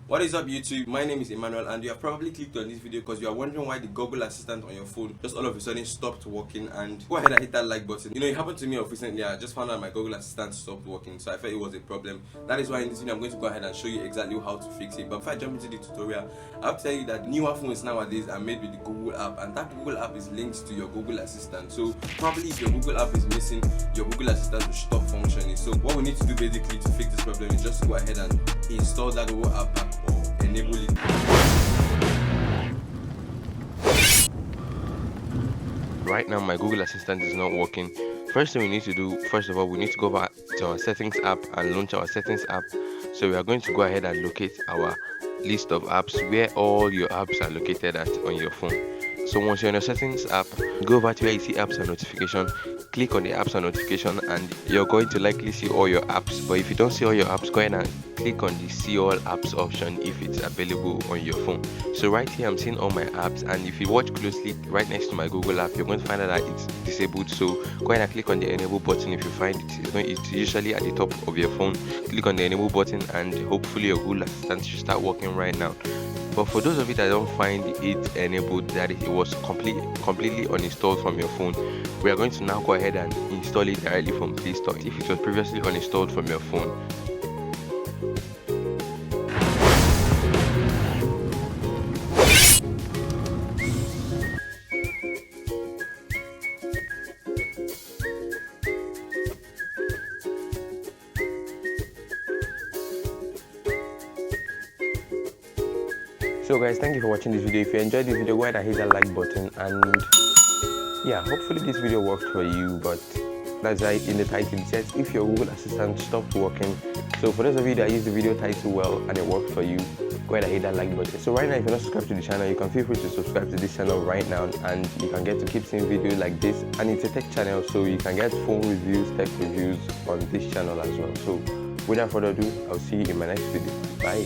What is up YouTube? My name is Emmanuel and you have probably clicked on this video because you are wondering why the Google Assistant on your phone just all of a sudden stopped working. And go ahead and hit that like button. You know, it happened to me recently. I just found out my Google Assistant stopped working, so I felt it was a problem. That is why in this video I'm going to go ahead and show you exactly how to fix it. But before I jump into the tutorial, I have to tell you that newer phones nowadays are made with the Google app, and that Google app is linked to your Google Assistant. So probably if your Google app is missing, your Google Assistant will stop functioning. So what we need to do basically to fix this problem is just go ahead and install that Google app or enable it. Right now my Google Assistant is not working. First thing we need to do, first of all, we need to go back to our settings app and launch our settings app. So we are going to go ahead and locate our list of apps where all your apps are located at on your phone. So once you're in your settings app, go over to where you see apps and notification, click on the apps and notification, and you're going to likely see all your apps. But if you don't see all your apps, go ahead and click on the see all apps option if it's available on your phone. So right here I'm seeing all my apps, and if you watch closely right next to my Google app, you're going to find out that it's disabled. So go ahead and click on the enable button. If you find it's usually at the top of your phone, click on the enable button and hopefully your Google Assistant should start working right now. But for those of you that don't find it enabled, that it was completely uninstalled from your phone, we are going to now go ahead and install it directly from Play Store if it was previously uninstalled from your phone. So guys, thank you for watching this video. If you enjoyed this video, go ahead and hit that like button, and yeah, hopefully this video worked for you. But that's right, in the title it says if your Google Assistant stopped working. So for those of you that use the video title well and it worked for you, go ahead and hit that like button. So right now, if you're not subscribed to the channel, you can feel free to subscribe to this channel right now, and you can get to keep seeing videos like this. And it's a tech channel, so you can get phone reviews, tech reviews on this channel as well. So without further ado, I'll see you in my next video. Bye.